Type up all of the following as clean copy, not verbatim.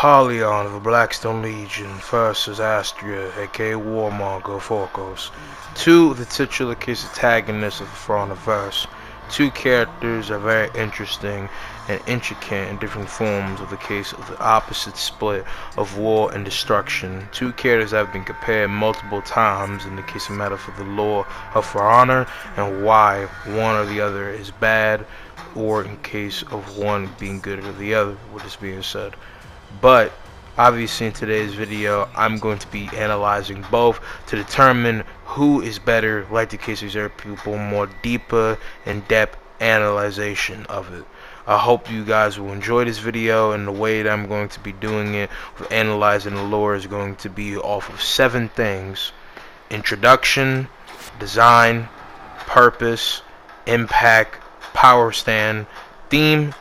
Apollyon of the Blackstone Legion versus Astrea, aka Warmonger Focus. Two of the titular case antagonists of the Froniverse. Two characters are very interesting and intricate in different forms of the case of the opposite split of war and destruction. Two characters that have been compared multiple times in the case of matter for the lore of For Honor and why one or the other is bad, or in case of one being good or the other, with this being said. But obviously in today's video I'm going to be analyzing both to determine who is better, like the case of Zero People, more deeper in-depth analyzation of it. I hope you guys will enjoy this video, and the way that I'm going to be doing it with analyzing the lore is going to be off of 7 things: introduction, design, purpose, impact, power stand, theme,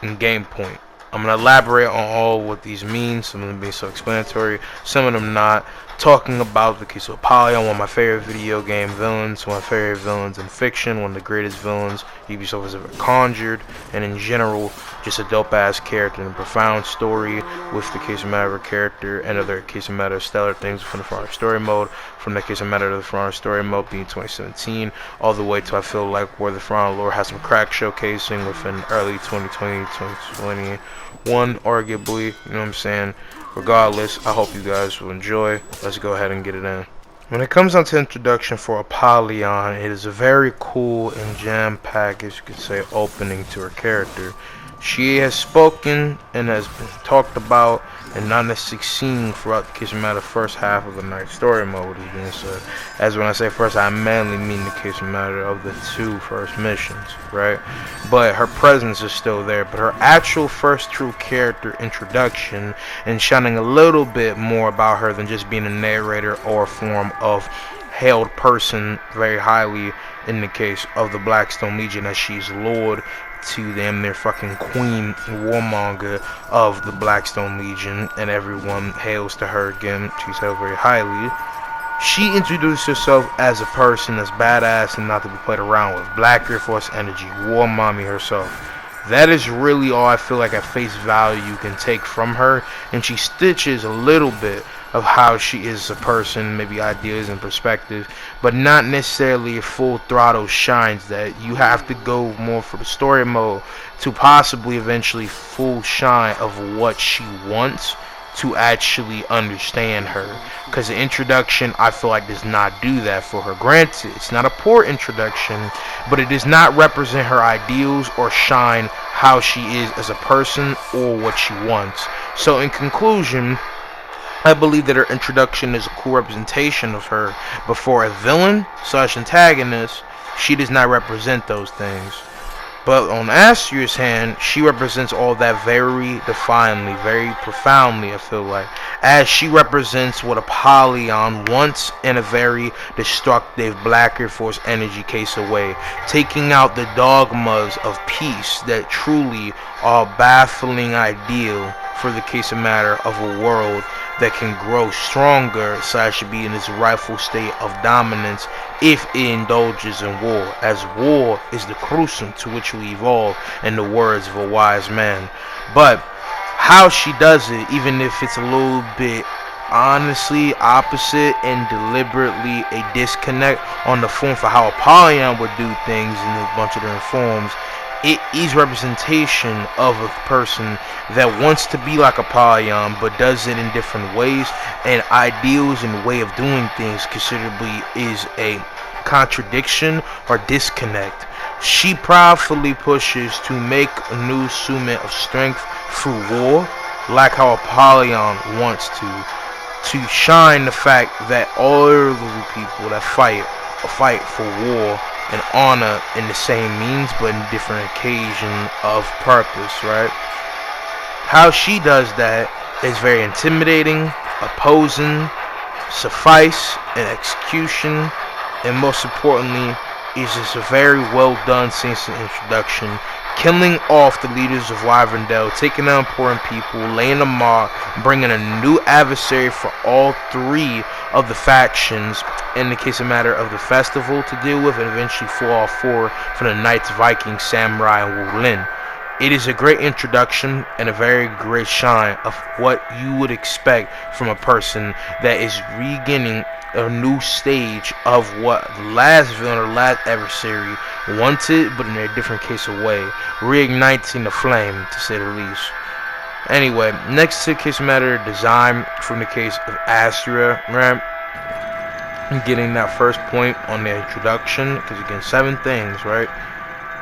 and game point. I'm going to elaborate on all what these mean, some of them being self-explanatory, some of them not. Talking about the case of Apollyon, one of my favorite video game villains, one of my favorite villains in fiction, one of the greatest villains Ubisoft has ever conjured, and in general, just a dope-ass character and a profound story with the case of matter of a character and other case of matter of stellar things from the For Honor story mode, from the case of matter of the For Honor story mode being 2017, all the way to I feel like where the For Honor lore has some crack showcasing within early 2020, 2021, arguably, you know what I'm saying? Regardless, I hope you guys will enjoy. Let's go ahead and get it in. When it comes down to introduction for Apollyon, it is a very cool and jam-packed, as you could say, opening to her character. She has spoken and has been talked about and not necessarily seen throughout the case of matter first half of the night story mode, as being said. As when I say first, I mainly mean the case of matter of the 2 first missions, right? But her presence is still there. But her actual first true character introduction and shining a little bit more about her than just being a narrator or a form of hailed person very highly in the case of the Blackstone Legion, as she's Lord to them, their fucking queen, warmonger of the Blackstone Legion, and everyone hails to her again. She's held very highly. She introduced herself as a person that's badass and not to be played around with. Black Air Force energy, war mommy herself. That is really all I feel like at face value you can take from her, and she stitches a little bit of how she is a person, maybe ideas and perspective, but not necessarily a full throttle shines that you have to go more for the story mode to possibly eventually full shine of what she wants to actually understand her. Because the introduction, I feel like, does not do that for her. Granted, it's not a poor introduction, but it does not represent her ideals or shine how she is as a person or what she wants. So in conclusion, I believe that her introduction is a cool representation of her, but for a villain / antagonist, she does not represent those things. But on Astrea's hand, she represents all that very definedly, very profoundly, I feel like, as she represents what Apollyon wants in a very destructive Black Air Force energy case away, taking out the dogmas of peace that truly are a baffling ideal for the case of matter of a world that can grow stronger, so it should be in its rightful state of dominance if it indulges in war, as war is the crucible to which we evolve, in the words of a wise man. But how she does it, even if it's a little bit honestly opposite and deliberately a disconnect on the form for how Apollyon would do things in a bunch of different forms, it is representation of a person that wants to be like Apollyon but does it in different ways, and ideals and way of doing things considerably is a contradiction or disconnect. She proudly pushes to make a new summit of strength through war, like how Apollyon wants to shine the fact that all of the people that fight for war and honor in the same means but in different occasion of purpose, right? How she does that is very intimidating, opposing, suffice, and execution, and most importantly is just a very well done since the introduction, killing off the leaders of Wyverndale, taking out important people, laying them mark, bringing a new adversary for all 3 of the factions in the case of matter of the festival to deal with, and eventually fall 4 for the Knights, Vikings, Samurai, and Wulin. It is a great introduction and a very great shine of what you would expect from a person that is beginning a new stage of what the last villain or last adversary wanted, but in a different case of way, reigniting the flame, to say the least. Anyway, next to case matter design from the case of Astrea, right? Getting that first point on the introduction, because again, 7 things, right?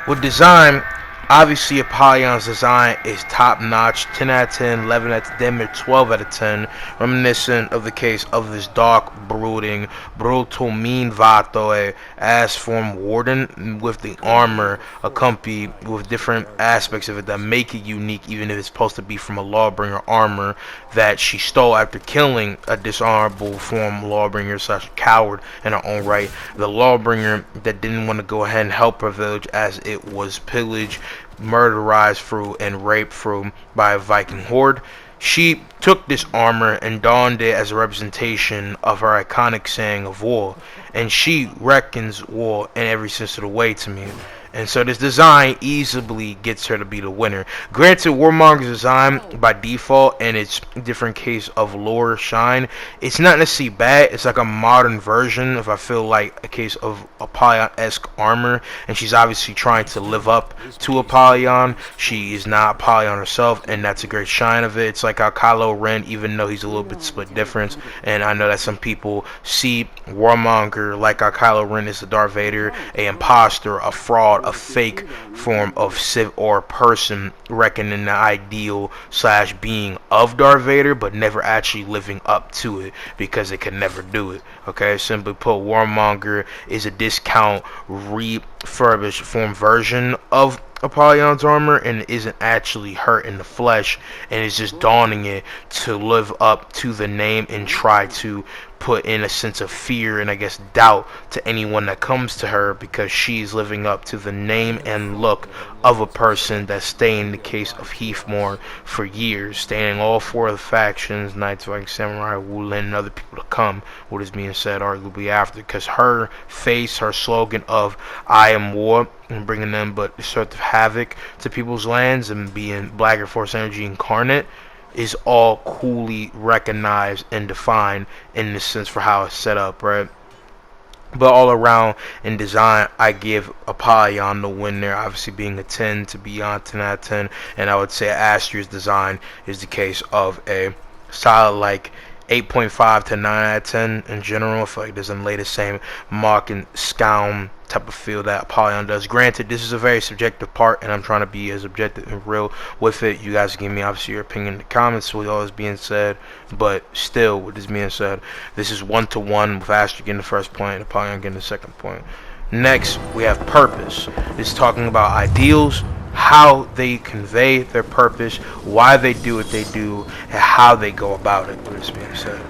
With design, obviously Apollyon's design is top notch, 10 out of 10, 11 out of 10, 12 out of 10, reminiscent of the case of this dark, brooding, brutal, mean Vato, ass form warden with the armor accompanied with different aspects of it that make it unique, even if it's supposed to be from a lawbringer armor that she stole after killing a dishonorable form lawbringer slash coward in her own right. The lawbringer that didn't want to go ahead and help her village as it was pillaged, murderized through, and raped through by a Viking horde. She took this armor and donned it as a representation of her iconic saying of war, and she reckons war in every sense of the way to me. And so this design easily gets her to be the winner. Granted, Warmonger's design by default and its different case of lore shine, it's not necessarily bad. It's like a modern version, if I feel like a case of Apollyon-esque armor, and she's obviously trying to live up to Apollyon. She is not Apollyon herself, and that's a great shine of it. It's like how Kylo Ren, even though he's a little bit split difference, and I know that some people see Warmonger like how Kylo Ren is a Darth Vader, a imposter, a fraud, a fake form of Sith or person reckoning the ideal slash being of Darth Vader, but never actually living up to it because it can never do it. Okay, simply put, Warmonger is a discount refurbished form version of Apollyon's armor, and it isn't actually her in the flesh, and it's just donning it to live up to the name and try to put in a sense of fear and I guess doubt to anyone that comes to her, because she's living up to the name and look of a person that stayed in the case of Heathmore for years, staying all 4 of the factions, Knights, Vikings, Samurai, Wulin, and other people to come, what is being said arguably after, because her face, her slogan of I am war, and bringing them but sort of havoc to people's lands and being Black Air Force energy incarnate, is all coolly recognized and defined in the sense for how it's set up, right? But all around in design, I give Apollyon the win there, obviously being a 10 to beyond 10 out of 10, and I would say Astrea's design is the case of a solid like 8.5 to 9 out of 10 in general. I feel like it doesn't lay the same mark and scowl type of feel that Apollyon does. Granted, this is a very subjective part, and I'm trying to be as objective and real with it. You guys give me obviously your opinion in the comments with all this being said, but still, with this being said, this is 1-to-1 with Astrea getting the first point and Apollyon getting the second point. Next, we have purpose. It's talking about ideals, how they convey their purpose, why they do what they do, and how they go about it, with this being said.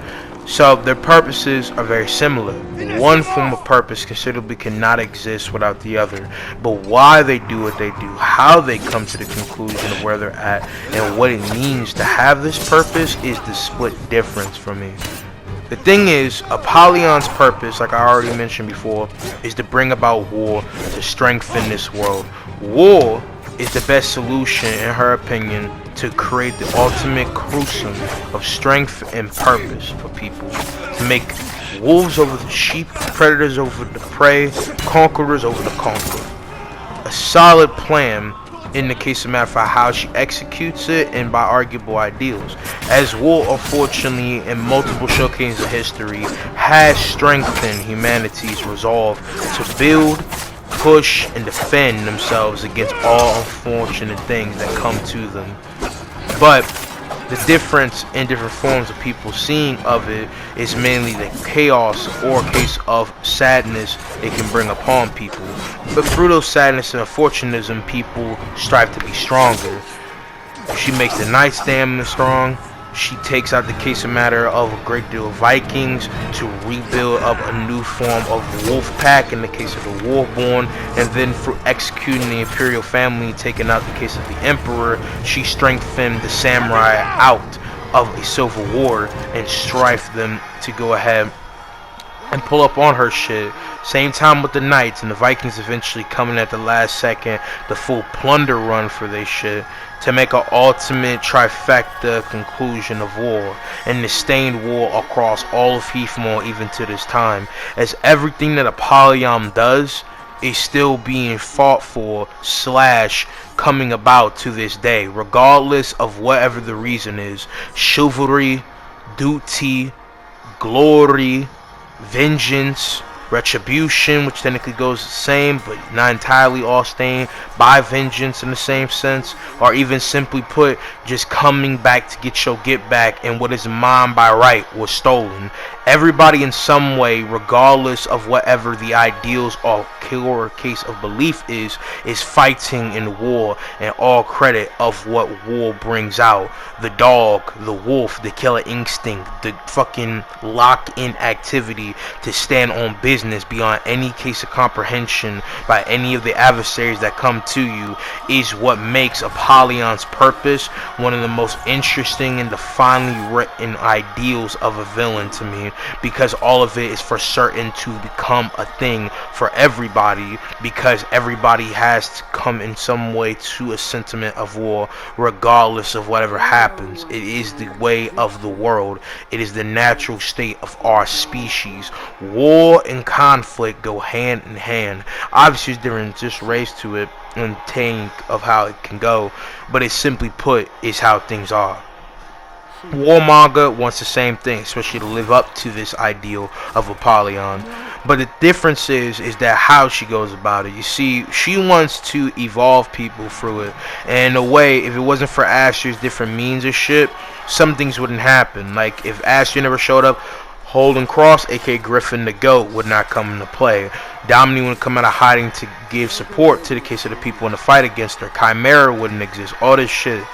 So their purposes are very similar. One form of purpose considerably cannot exist without the other, but why they do what they do, how they come to the conclusion of where they're at, and what it means to have this purpose is the split difference for me. The thing is, Apollyon's purpose, like I already mentioned before, is to bring about war, to strengthen this world. War is the best solution, in her opinion, to create the ultimate crucible of strength and purpose for people. To make wolves over the sheep, predators over the prey, conquerors over the conquered. A solid plan in the case of matter for how she executes it and by arguable ideals. As war, unfortunately, in multiple showcases of history, has strengthened humanity's resolve to build, push, and defend themselves against all unfortunate things that come to them. But the difference in different forms of people seeing of it is mainly the chaos or case of sadness it can bring upon people. But through those sadness and unfortunatism, people strive to be stronger. She makes the Knight stamina strong. She takes out the case of matter of a great deal of Vikings to rebuild up a new form of wolf pack in the case of the Warborn, and then through executing the Imperial family, taking out the case of the Emperor, she strengthened the samurai out of a civil war and strifed them to go ahead and pull up on her shit. Same time with the Knights and the Vikings eventually coming at the last second, the full plunder run for their shit to make an ultimate trifecta conclusion of war, and the stained war across all of Heathmore even to this time, as everything that Apollyon does is still being fought for / coming about to this day, regardless of whatever the reason is. Chivalry, duty, glory, vengeance, retribution, which technically goes the same but not entirely all stained by vengeance in the same sense, or even simply put, just coming back to get your get back, and what is mine by right was stolen. Everybody in some way, regardless of whatever the ideals or case of belief is fighting in war, and all credit of what war brings out. The dog, the wolf, the killer instinct, the fucking lock-in activity to stand on business beyond any case of comprehension by any of the adversaries that come to you is what makes Apollyon's purpose one of the most interesting and divinely written ideals of a villain to me, because all of it is for certain to become a thing for everybody, because everybody has to come in some way to a sentiment of war regardless of whatever happens. It is the way of the world. It is the natural state of our species. War and conflict go hand in hand. Obviously there's just race to it and think of how it can go, but it simply put is how things are. Warmonger wants the same thing, especially to live up to this ideal of Apollyon. But the difference is that how she goes about it. You see, she wants to evolve people through it. And in a way, if it wasn't for Astraea's different means of shit, some things wouldn't happen. Like, if Astraea never showed up, Holden Cross, aka Griffin the Goat, would not come into play. Dominique would come out of hiding to give support to the case of the people in the fight against her. Chimera wouldn't exist. All this shit.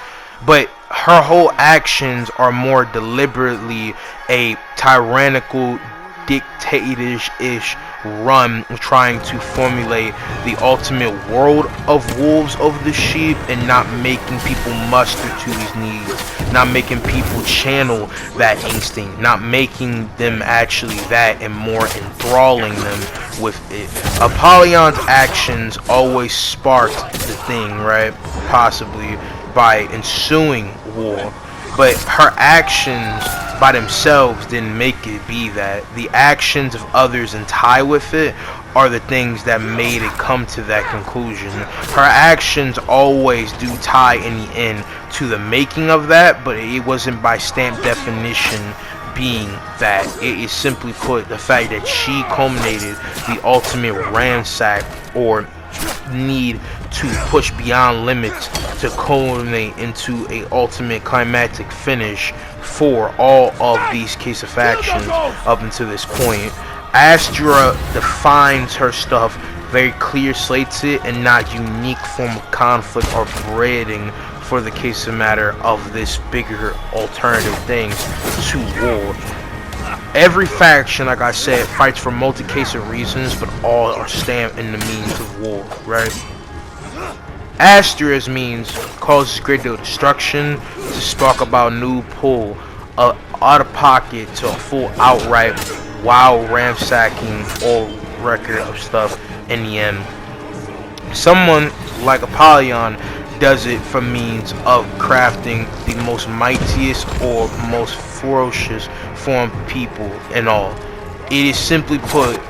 But her whole actions are more deliberately a tyrannical, dictator-ish run trying to formulate the ultimate world of wolves over the sheep, and not making people muster to these needs, not making people channel that instinct, not making them actually that, and more enthralling them with it. Apollyon's actions always sparked the thing, right? Possibly by ensuing war, but her actions by themselves didn't make it be that. The actions of others and tie with it are the things that made it come to that conclusion. Her actions always do tie in the end to the making of that, but it wasn't by stamp definition being that. It is simply put the fact that she culminated the ultimate ransack or need to push beyond limits to culminate into a ultimate climactic finish for all of these case of factions up until this point. Astrea defines her stuff very clear, slates it, and not unique form of conflict or breeding for the case of matter of this bigger alternative things to war. Every faction, like I said, fights for multi-case of reasons, but all are stamped in the means of war, right? Astrea's means causes great deal of destruction to spark about new pull, out of pocket to a full outright wild ransacking all record of stuff in the end. Someone like Apollyon does it for means of crafting the most mightiest or most ferocious form of people and all. It is simply put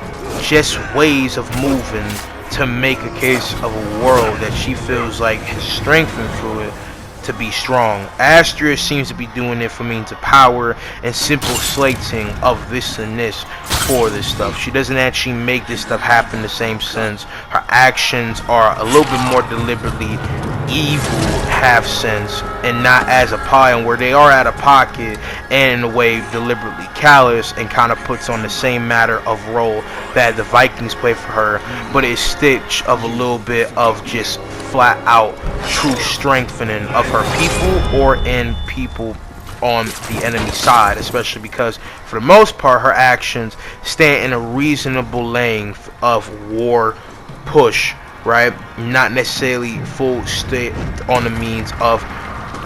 just ways of moving to make a case of a world that she feels like has strengthened through it to be strong. Astrea seems to be doing it for means of power and simple slating of this and this for this stuff. She doesn't actually make this stuff happen in the same sense. Her actions are a little bit more deliberately evil half sense, and not as Apollyon, where they are out of pocket and in a way deliberately callous, and kind of puts on the same matter of role that the Vikings play for her, but it's stitch of a little bit of just flat out true strengthening of her people or in people on the enemy side, especially because for the most part her actions stand in a reasonable length of war push, right? Not necessarily full state on the means of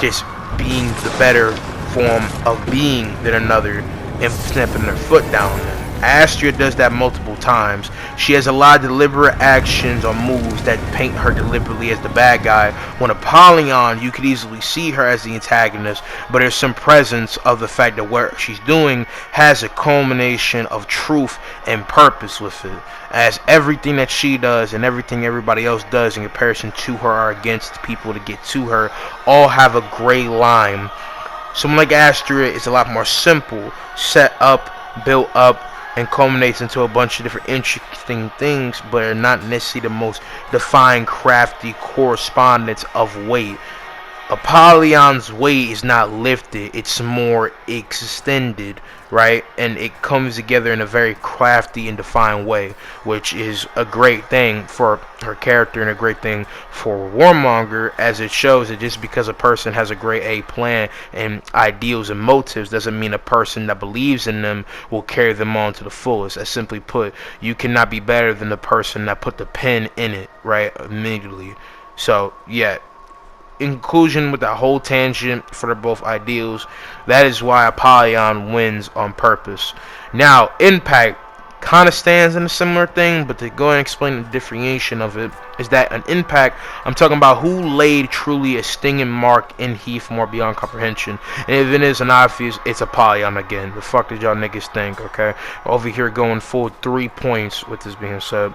just being the better form of being than another and snapping their foot down them. Astrea does that multiple times. She has a lot of deliberate actions or moves that paint her deliberately as the bad guy. When Apollyon, you could easily see her as the antagonist, but there's some presence of the fact that what she's doing has a culmination of truth and purpose with it. As everything that she does and everything everybody else does in comparison to her or against people to get to her all have a gray line. Someone like Astrea is a lot more simple, set up, built up, and culminates into a bunch of different interesting things, but are not necessarily the most defined, crafty correspondence of weight. Apollyon's weight is not lifted, it's more extended, right? And it comes together in a very crafty and defined way, which is a great thing for her character and a great thing for Warmonger, as it shows that just because a person has a great A plan and ideals and motives doesn't mean a person that believes in them will carry them on to the fullest. As simply put, you cannot be better than the person that put the pen in it, right, immediately. So, yeah. Inclusion with that whole tangent for their both ideals. That is why Apollyon wins on purpose. Now, Impact kind of stands in a similar thing, but to go and explain the differentiation of it is that an Impact, I'm talking about who laid truly a stinging mark in Heath more beyond comprehension. And if it isn't obvious, it's Apollyon again. The fuck did y'all niggas think, okay? Over here going full 3 points with this being said.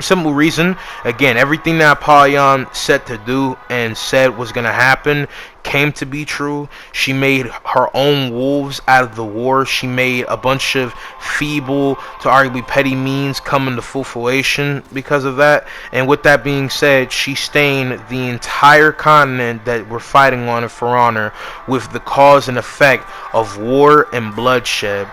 Simple reason, again, everything that Apollyon set to do and said was going to happen came to be true. She made her own wolves out of the war. She made a bunch of feeble to arguably petty means come into full fruition because of that. And with that being said, she stained the entire continent that we're fighting on For Honor with the cause and effect of war and bloodshed.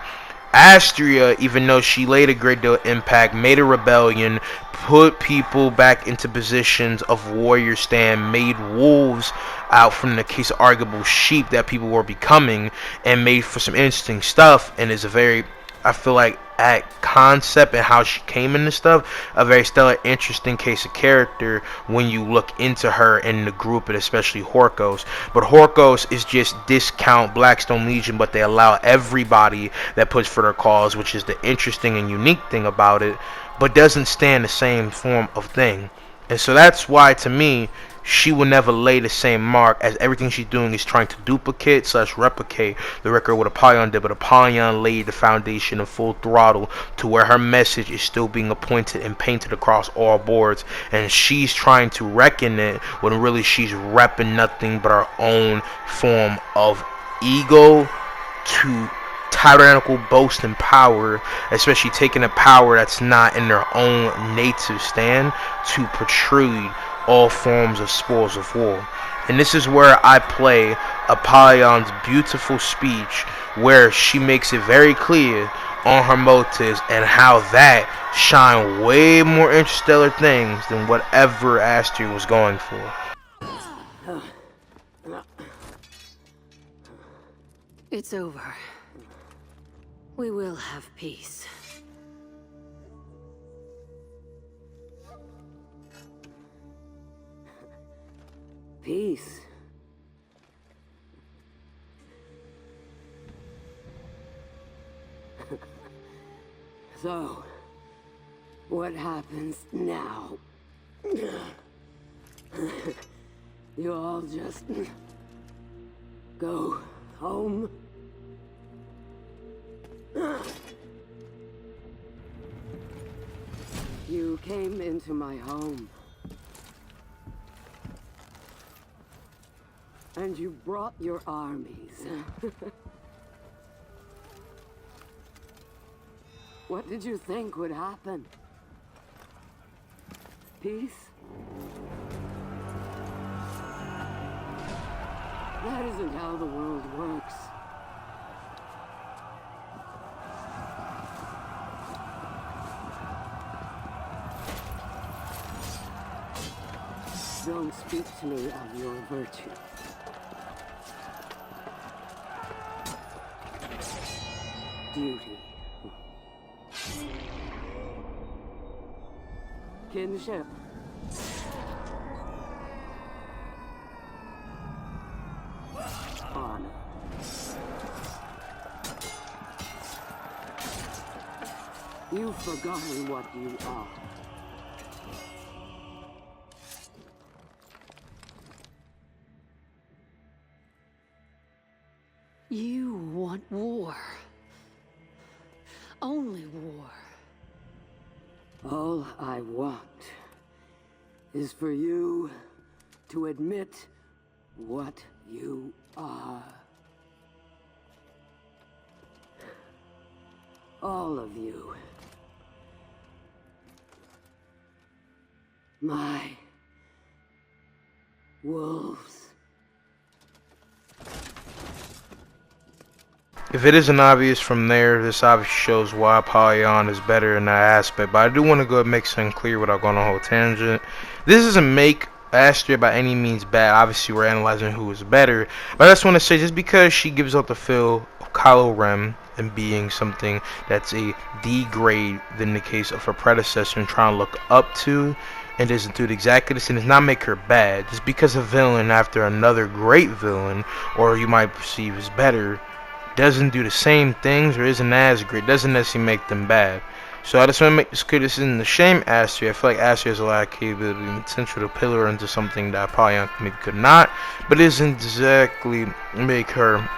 Astrea, even though she laid a great deal of impact, made a rebellion, put people back into positions of warrior stand, made wolves out from the case of arguable sheep that people were becoming, and made for some interesting stuff, and is a very, I feel like, at concept and how she came into stuff, a very stellar, interesting case of character when you look into her and the group, and especially Horkos. But Horkos is just discount Blackstone Legion, but they allow everybody that puts for their cause, which is the interesting and unique thing about it, but doesn't stand the same form of thing. And so that's why, to me, she will never lay the same mark, as everything she's doing is trying to duplicate / replicate the record what Apollyon did. But Apollyon laid the foundation in full throttle to where her message is still being appointed and painted across all boards, and she's trying to reckon it when really she's repping nothing but her own form of ego to tyrannical boast and power, especially taking a power that's not in their own native stand to protrude all forms of spoils of war. And this is where I play Apollyon's beautiful speech, where she makes it very clear on her motives and how that shine way more interstellar things than whatever Astrea was going for. It's over. We will have peace. Peace. So, what happens now? You all just go home? You came into my home. And you brought your armies. What did you think would happen? Peace? That isn't how the world works. Don't speak to me of your virtue. Duty. Kinship. Honor. You've forgotten what you are. You want war. Only war. All I want is for you to admit what you are. All of you. My wolves. If it isn't obvious from there, this obviously shows why Apollyon is better in that aspect. But I do want to go and make something clear without going on a whole tangent. This doesn't make Astrea by any means bad. Obviously, we're analyzing who is better. But I just want to say, just because she gives out the feel of Kylo Ren and being something that's a D grade than the case of her predecessor and trying to look up to, and doesn't do it exactly the same, does not make her bad. Just because a villain after another great villain, or you might perceive as better, doesn't do the same things or isn't as great, doesn't necessarily make them bad. So I just want to make this clear. This isn't the shame Astrea. I feel like Astrea has a lot of capability and potential to pillar into something that Apollyon maybe could not, but it doesn't exactly make her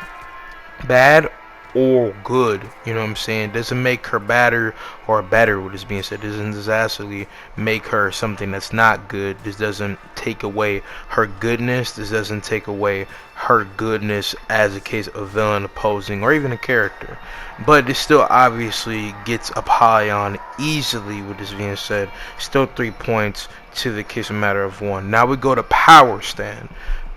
bad or good. You know what I'm saying? It doesn't make her badder or better, what is being said. It doesn't exactly make her something that's not good. This doesn't take away her goodness. This doesn't take away her goodness as a case of villain opposing or even a character. But it still obviously gets Apollyon easily, with this being said. Still 3 points to the case of matter of 1. Now we go to power stand.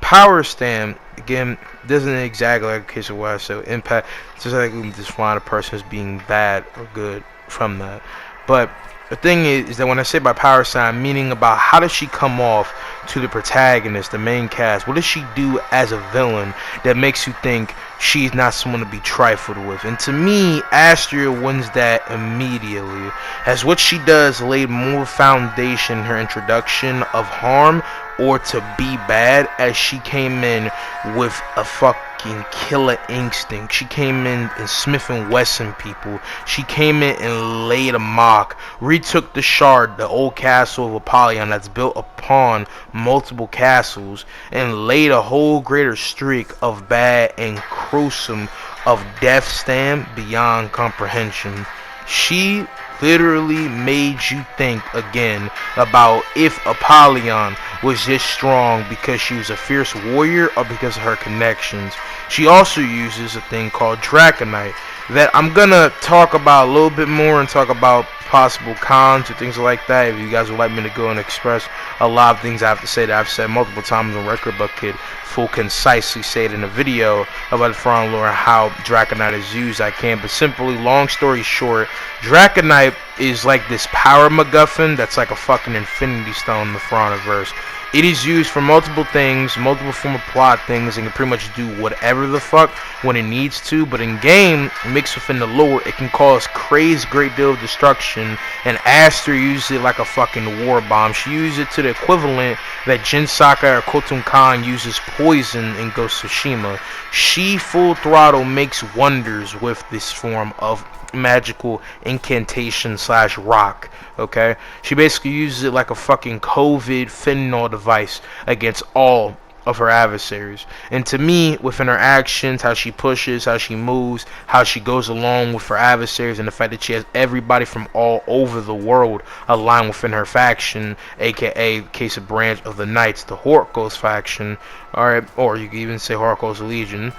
Power stand, again, doesn't exactly like a case of what I said, impact, just like we define a person as being bad or good from that. But the thing is that when I say by power stand, I'm meaning about how does she come off to the protagonist, the main cast. What does she do as a villain that makes you think she's not someone to be trifled with? And to me, Astrea wins that immediately, as what she does laid more foundation in her introduction of harm or to be bad, as she came in with a fucking killer instinct. She came in and Smith and Wesson people. She came in and laid a mock, retook the shard, the old castle of Apollyon that's built upon multiple castles, and laid a whole greater streak of bad and gruesome of death stand beyond comprehension. She literally made you think again about if Apollyon was just strong because she was a fierce warrior or because of her connections. She also uses a thing called Draconite that I'm gonna talk about a little bit more and talk about possible cons or things like that. If you guys would like me to go and express a lot of things I have to say that I've said multiple times on record but could full concisely say it in a video about the Foreign lore and how Draconite is used, I can. But simply, long story short, Draconite is like this power MacGuffin that's like a fucking infinity stone in the Foreign-verse. It is used for multiple things, multiple form of plot things, and can pretty much do whatever the fuck when it needs to. But in game, mixed within the lore, it can cause crazy great deal of destruction. And Astrea uses it like a fucking war bomb. She uses it to the equivalent that Jin Sakai or Khotun Khan uses poison in Ghost of Tsushima. She full throttle makes wonders with this form of magical incantation slash rock. Okay, she basically uses it like a fucking COVID fentanyl device against all of her adversaries. And to me, within her actions, how she pushes, how she moves, how she goes along with her adversaries, and the fact that she has everybody from all over the world aligned within her faction, aka case of branch of the Knights, the Horkos faction, alright, or you could even say Horkos Legion.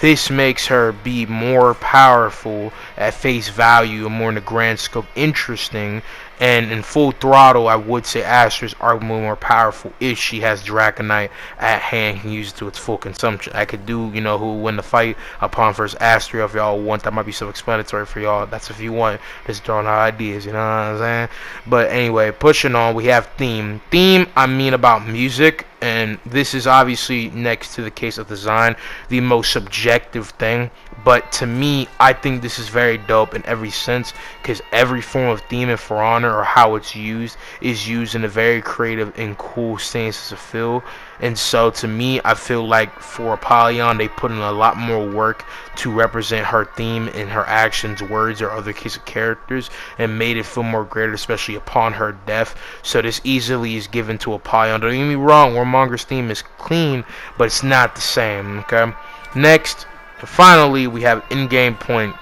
This makes her be more powerful at face value and more in the grand scope interesting. And in full throttle, I would say Astrea is arguably more powerful if she has Draconite at hand, can use it to its full consumption. I could do, you know, who will win the fight upon versus Astrea if y'all want. That might be self-explanatory for y'all. That's if you want. Just throwing out ideas, you know what I'm saying? But anyway, pushing on, we have theme. Theme, I mean about music. And this is obviously, next to the case of design, the most subjective subjective thing, but to me, I think this is very dope in every sense, because every form of theme in For Honor, or how it's used, is used in a very creative and cool stance to feel. And so to me, I feel like for Apollyon, they put in a lot more work to represent her theme in her actions, words, or other case of characters, and made it feel more greater, especially upon her death. So this easily is given to Apollyon. Don't get me wrong, Warmonger's theme is clean, but it's not the same, okay? Next, finally, we have in-game point.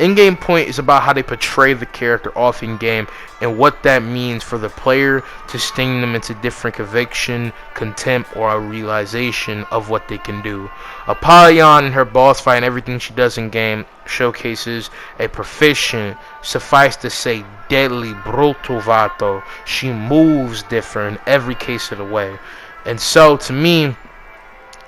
In-game point is about how they portray the character off in-game and what that means for the player to sting them into different conviction, contempt, or a realization of what they can do. Apollyon in her boss fight and everything she does in-game showcases a proficient, suffice to say, deadly, brutal vato. She moves different in every case of the way. And so, to me,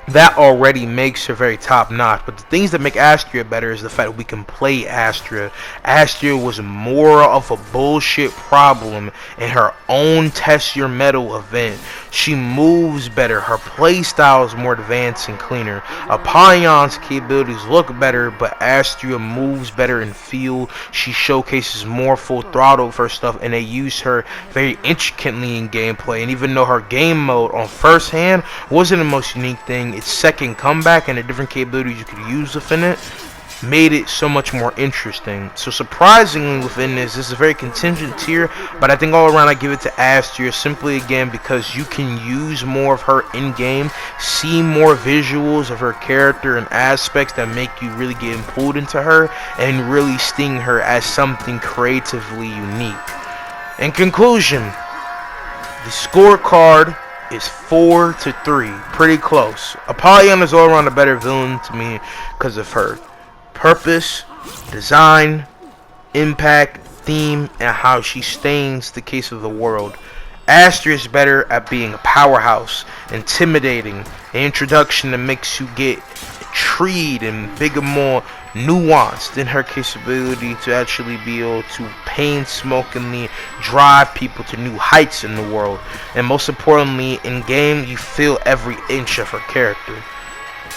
that already makes her very top notch. But the things that make Astrea better is the fact that we can play Astrea. Astrea was more of a bullshit problem in her own test your metal event. She moves better. Her playstyle is more advanced and cleaner. Apollyon's capabilities look better, but Astrea moves better and feel. She showcases more full throttle of her stuff, and they use her very intricately in gameplay. And even though her game mode on first hand wasn't the most unique thing, its second comeback and the different capabilities you could use within it made it so much more interesting. So surprisingly within this is a very contingent tier, but I think all around I give it to Astrea simply again because you can use more of her in game, see more visuals of her character and aspects that make you really get pulled into her and really sting her as something creatively unique. In conclusion, the scorecard is 4-3, pretty close. Apollyon is all around a better villain to me because of her purpose, design, impact, theme, and how she stains the case of the world. Astrea is better at being a powerhouse, intimidating, an introduction that makes you get intrigued and bigger, more nuanced in her capability to actually be able to painstakingly drive people to new heights in the world. And most importantly, in game, you feel every inch of her character.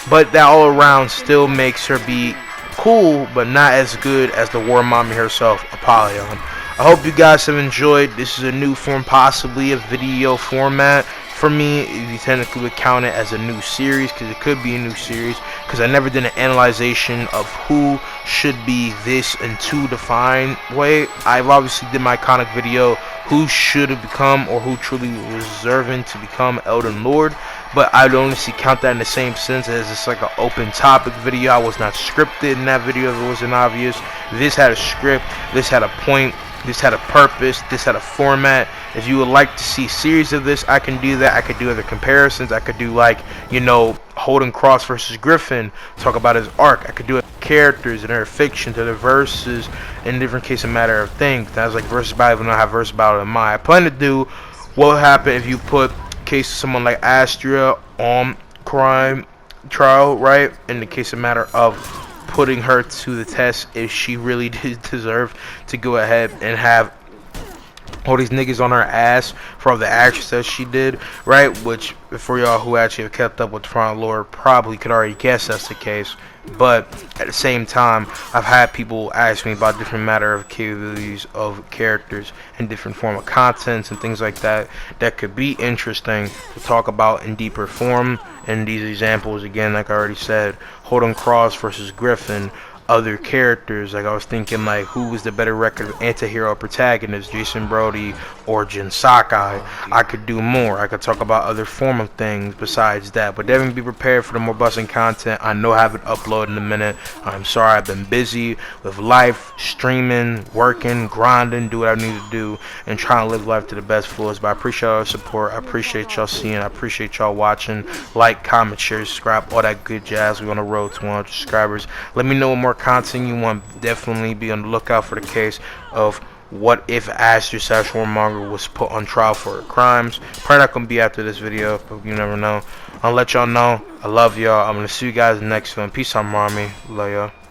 But that all around still makes her be cool, but not as good as the war mommy herself, Apollyon. I hope you guys have enjoyed. This is a new form, possibly a video format. For me, you technically would count it as a new series, because it could be a new series, because I never did an analyzation of who should be this in two defined way. I've obviously did my iconic video, who should have become, or who truly was deserving to become Elden Lord, but I'd honestly count that in the same sense as it's like an open topic video. I was not scripted in that video if it wasn't obvious. This had a script, this had a point, this had a purpose, this had a format. If you would like to see a series of this, I can do that. I could do other comparisons. I could do, like, you know, Holden Cross versus Griffin, talk about his arc. I could do it characters and their fiction to the verses in different case of matter of things. That's like versus battle, even though I have versus battle in mind. I plan to do what would happen if you put case of someone like Astrea on crime trial, right? In the case of matter of putting her to the test, if she really did deserve to go ahead and have all these niggas on her ass for all the actions that she did, right? Which, for y'all who actually have kept up with the Front Lord, probably could already guess that's the case. But at the same time, I've had people ask me about different matter of capabilities of characters and different form of contents and things like that that could be interesting to talk about in deeper form. And these examples, again, like I already said, Holden Cross versus Griffin, other characters, like I was thinking, like, who was the better record of anti-hero protagonist, Jason Brody or Jin Sakai? I could do more. I could talk about other form of things besides that, but definitely be prepared for the more busting content. I know I haven't uploaded in a minute. I'm sorry, I've been busy with life, streaming, working, grinding, do what I need to do, and trying to live life to the best fullest. But I appreciate y'all support. I appreciate y'all seeing. I appreciate y'all watching. Like, comment, share, subscribe, all that good jazz. We're on the road to 100 subscribers. Let me know what more content you want. Definitely be on the lookout for the case of what if Astrea / Warmonger was put on trial for her crimes. Probably not gonna be after this video, but you never know. I'll let y'all know. I love y'all. I'm gonna see you guys in the next one. Peace out, mommy. Love y'all.